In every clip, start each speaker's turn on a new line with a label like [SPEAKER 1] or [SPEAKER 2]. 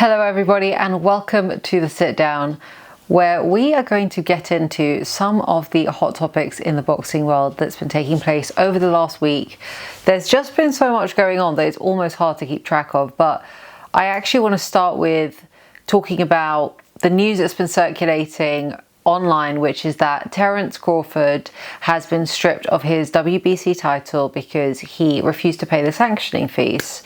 [SPEAKER 1] Hello everybody and welcome to the sit down, where we are going to get into some of the hot topics in the boxing world that's been taking place over the last week. There's just been so much going on that it's almost hard to keep track of, but I actually want to start with talking about the news that's been circulating online, which is that Terence Crawford has been stripped of his WBC title because he refused to pay the sanctioning fees.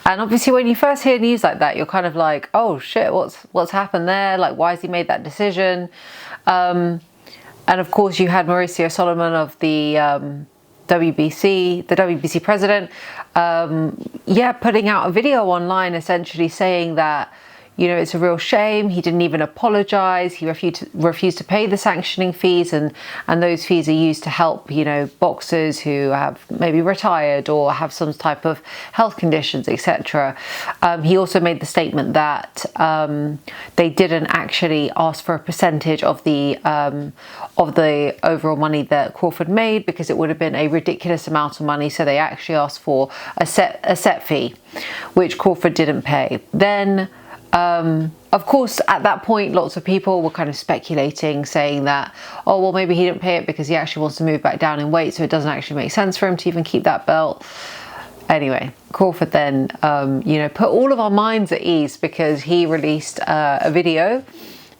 [SPEAKER 1] And obviously when you first hear news like that, you're kind of like, oh shit, what's happened there? Like, why has he made that decision? And of course you had Mauricio Solomon of the WBC president, putting out a video online essentially saying that, you know, it's a real shame. He didn't even apologize. He refused to pay the sanctioning fees, and those fees are used to help, you know, boxers who have maybe retired or have some type of health conditions, etc. He also made the statement that they didn't actually ask for a percentage of the overall money that Crawford made, because it would have been a ridiculous amount of money. So they actually asked for a set fee, which Crawford didn't pay. Then of course, at that point, lots of people were kind of speculating, saying that, oh, well, maybe he didn't pay it because he actually wants to move back down in weight, so it doesn't actually make sense for him to even keep that belt. Anyway, Crawford then, put all of our minds at ease because he released a video,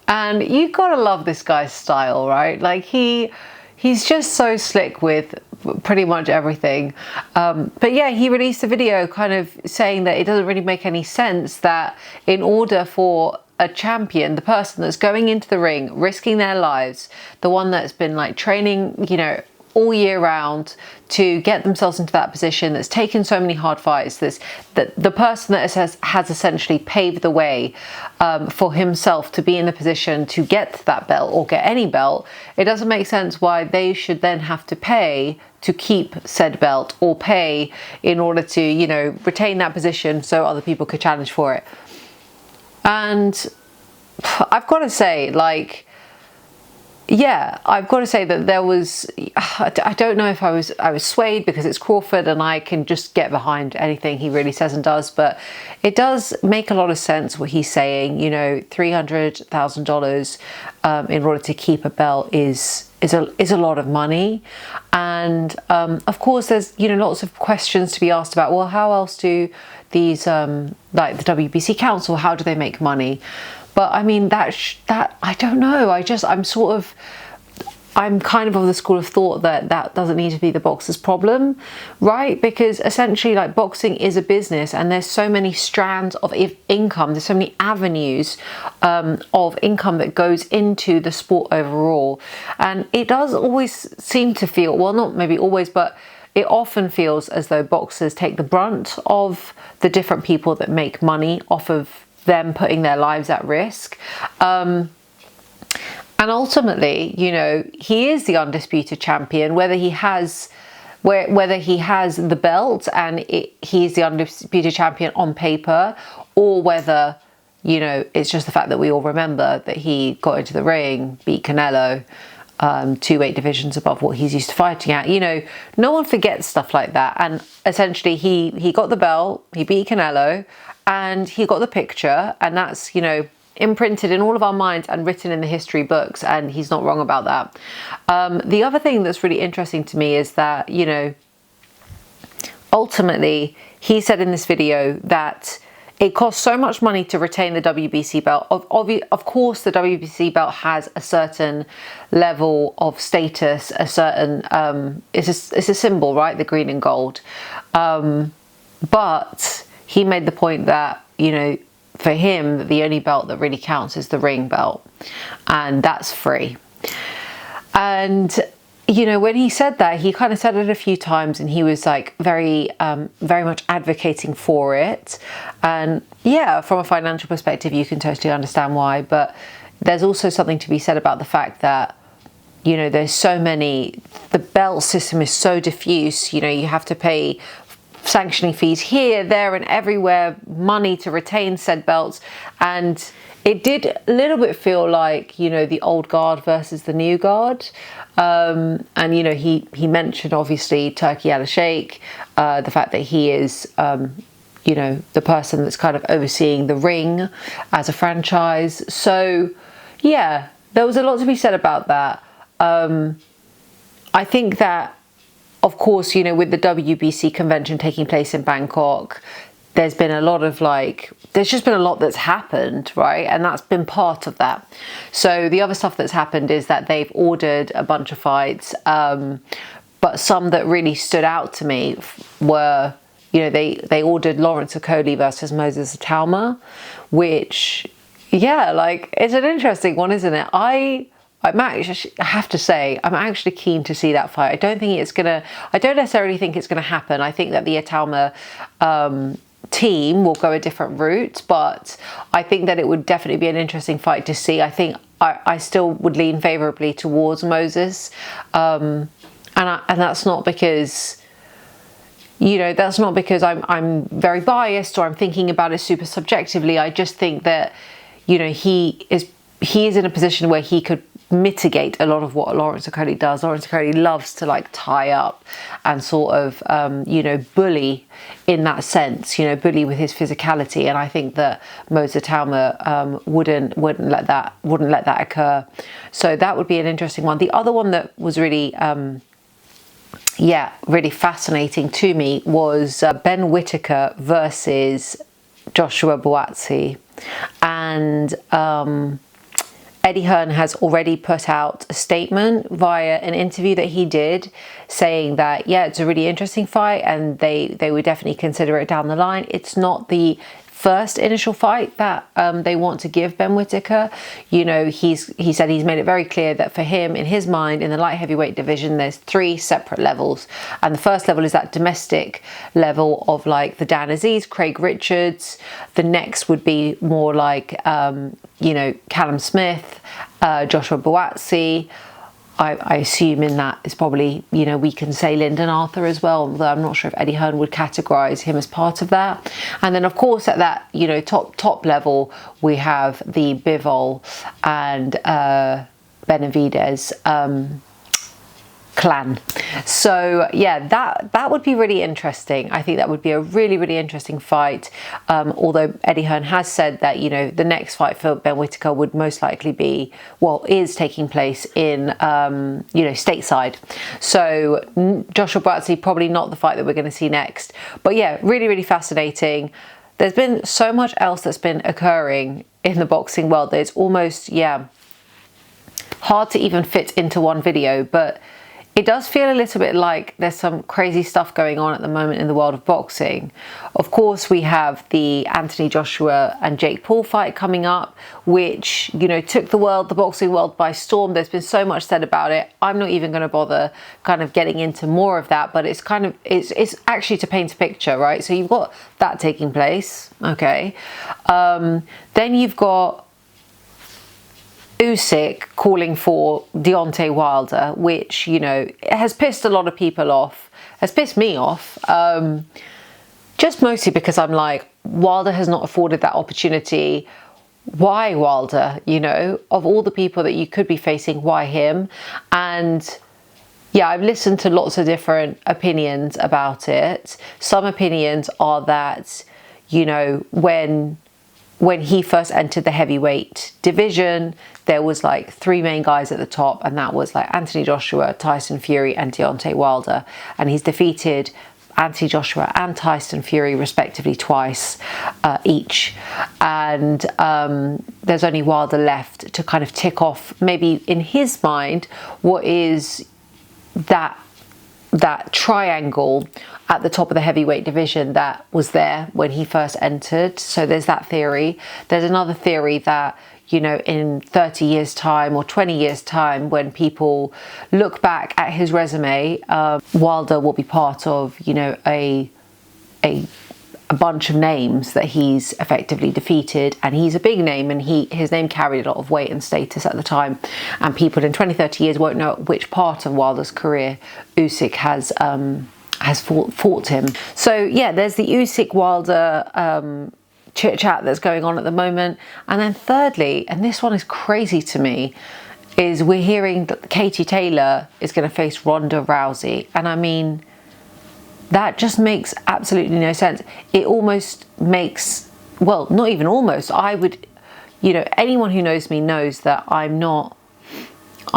[SPEAKER 1] and you gotta love this guy's style, right? Like he's just so slick with pretty much everything. But yeah, he released a video kind of saying that it doesn't really make any sense that in order for a champion, the person that's going into the ring, risking their lives, the one that's been like training, you know, all year round to get themselves into that position, that's taken so many hard fights, that the person that has essentially paved the way for himself to be in the position to get that belt or get any belt, it doesn't make sense why they should then have to pay to keep said belt, or pay in order to, you know, retain that position so other people could challenge for it. And I've got to say, like, yeah, I've got to say that there was, I don't know if I was swayed because it's Crawford and I can just get behind anything he really says and does, but it does make a lot of sense what he's saying. You know, $300,000 in order to keep a belt is a lot of money. And of course there's, you know, lots of questions to be asked about, well, how else do these like the WBC Council, how do they make money? But I mean, that I don't know. I'm kind of the school of thought that doesn't need to be the boxer's problem, right? Because essentially, like, boxing is a business, and there's so many strands of income. There's so many avenues of income that goes into the sport overall. And it does always seem to feel, well, not maybe always, but it often feels as though boxers take the brunt of the different people that make money off of them putting their lives at risk. And ultimately, you know, he is the undisputed champion, whether he has the belt and he's the undisputed champion on paper, or whether, you know, it's just the fact that we all remember that he got into the ring, beat Canelo, 2 weight divisions above what he's used to fighting at. You know, no one forgets stuff like that. And essentially he got the belt, he beat Canelo, and he got the picture, and that's, you know, imprinted in all of our minds and written in the history books, and he's not wrong about that. The other thing that's really interesting to me is that, you know, ultimately he said in this video that it costs so much money to retain the WBC belt. Of course, the WBC belt has a certain level of status, a certain, it's a symbol, right? The green and gold. But he made the point that, you know, for him, the only belt that really counts is the ring belt, and that's free. And, you know, when he said that, he kind of said it a few times, and he was like very much advocating for it. And yeah, from a financial perspective, you can totally understand why. But there's also something to be said about the fact that, you know, there's so many, the belt system is so diffuse. You know, you have to pay sanctioning fees here, there, and everywhere, money to retain said belts. And it did a little bit feel like, you know, the old guard versus the new guard. And, you know, he mentioned obviously Turki Al Sheikh, the fact that he is you know, the person that's kind of overseeing the ring as a franchise. So yeah, there was a lot to be said about that. I think that, of course, you know, with the WBC convention taking place in Bangkok, there's been a lot of there's just been a lot that's happened, right? And that's been part of that. So the other stuff that's happened is that they've ordered a bunch of fights, but some that really stood out to me were, you know, they ordered Lawrence Okoli versus Moses Atalma, which, yeah, like, it's an interesting one, isn't it? I have to say, I'm actually keen to see that fight. I don't necessarily think it's gonna happen. I think that the Atalma team will go a different route, but I think that it would definitely be an interesting fight to see. I think I still would lean favorably towards Moses, and that's not because, you know, that's not because I'm very biased or I'm thinking about it super subjectively. I just think that, you know, he is in a position where he could mitigate a lot of what Lawrence Okoli does. Lawrence Okoli loves to like tie up and sort of you know, bully in that sense, you know, bully with his physicality, and I think that Moses Atalma wouldn't let that occur. So that would be an interesting one. The other one that was really really fascinating to me was Ben Whittaker versus Joshua Buatsi, and Eddie Hearn has already put out a statement via an interview that he did, saying that, yeah, it's a really interesting fight and they would definitely consider it down the line. It's not the first initial fight that they want to give Ben Whittaker. You know, he said he's made it very clear that for him, in his mind, in the light heavyweight division, there's 3 separate levels. And the first level is that domestic level of like the Dan Aziz, Craig Richards. The next would be more like, you know, Callum Smith, Joshua Buatsi. I assume in that is probably, you know, we can say Lyndon Arthur as well, although I'm not sure if Eddie Hearn would categorise him as part of that. And then, of course, at that, you know, top level, we have the Bivol and Benavidez clan. So yeah, that would be really interesting. I think that would be a really interesting fight, although Eddie Hearn has said that, you know, the next fight for Ben Whittaker would most likely be, well, is taking place in you know, stateside. So Joshua Buatsi, probably not the fight that we're going to see next, but yeah, really fascinating. There's been so much else that's been occurring in the boxing world that it's almost, yeah, hard to even fit into one video, but it does feel a little bit like there's some crazy stuff going on at the moment in the world of boxing. Of course, we have the Anthony Joshua and Jake Paul fight coming up, which, you know, took the boxing world by storm. There's been so much said about it. I'm not even going to bother kind of getting into more of that, but it's kind of, it's actually to paint a picture, right? So you've got that taking place, okay. Then you've got Usyk calling for Deontay Wilder, which, you know, has pissed a lot of people off, has pissed me off, just mostly because I'm like, Wilder has not afforded that opportunity. Why Wilder? You know, of all the people that you could be facing, why him? And yeah, I've listened to lots of different opinions about it. Some opinions are that, you know, when he first entered the heavyweight division, there was like 3 main guys at the top, and that was like Anthony Joshua, Tyson Fury, and Deontay Wilder. And he's defeated Anthony Joshua and Tyson Fury respectively twice each. And there's only Wilder left to kind of tick off, maybe in his mind, what is that triangle at the top of the heavyweight division that was there when he first entered. So there's that theory. There's another theory that, you know, in 30 years time or 20 years time, when people look back at his resume, Wilder will be part of, you know, a bunch of names that he's effectively defeated, and he's a big name, and his name carried a lot of weight and status at the time, and people in 20-30 years won't know which part of Wilder's career Usyk has fought him. So yeah, there's the Usyk Wilder chit chat that's going on at the moment. And then thirdly, and this one is crazy to me, is we're hearing that Katie Taylor is going to face Ronda Rousey. And I mean, that just makes absolutely no sense. It almost makes, well, not even almost, I would, you know, anyone who knows me knows that I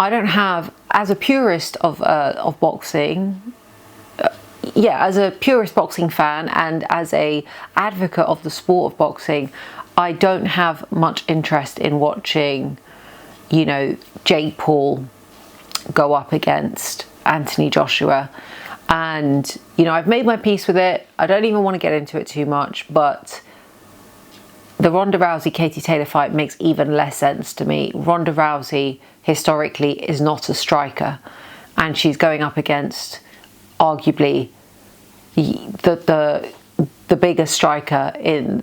[SPEAKER 1] don't have, as a purist of boxing, as a purist boxing fan and as a advocate of the sport of boxing, I don't have much interest in watching, you know, Jake Paul go up against Anthony Joshua. And, you know, I've made my peace with it. I don't even want to get into it too much, but the Ronda Rousey-Katie Taylor fight makes even less sense to me. Ronda Rousey, historically, is not a striker, and she's going up against arguably the biggest striker in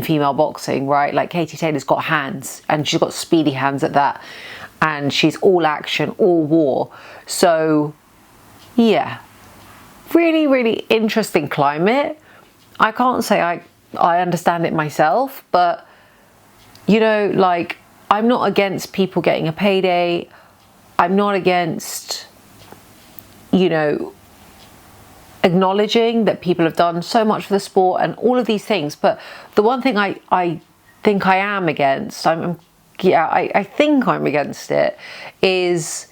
[SPEAKER 1] female boxing, right? Like, Katie Taylor's got hands, and she's got speedy hands at that, and she's all action, all war. So yeah, really, really interesting climate. I can't say I understand it myself, but, you know, like, I'm not against people getting a payday. I'm not against, you know, acknowledging that people have done so much for the sport and all of these things. But the one thing I think I am against, I think I'm against it, is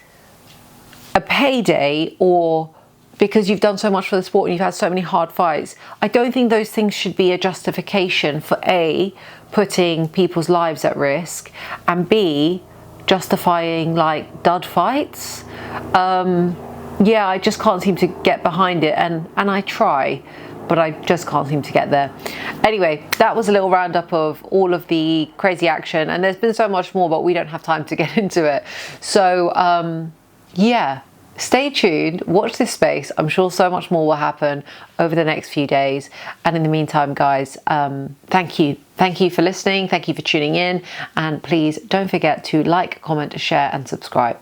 [SPEAKER 1] a payday, or because you've done so much for the sport and you've had so many hard fights. I don't think those things should be a justification for A, putting people's lives at risk, and B, justifying like dud fights. Yeah, I just can't seem to get behind it, and I try, but I just can't seem to get there. Anyway, that was a little roundup of all of the crazy action, and there's been so much more, but we don't have time to get into it. So yeah, stay tuned, watch this space. I'm sure so much more will happen over the next few days. And in the meantime, guys, thank you. Thank you for listening. Thank you for tuning in. And please don't forget to like, comment, share, and subscribe.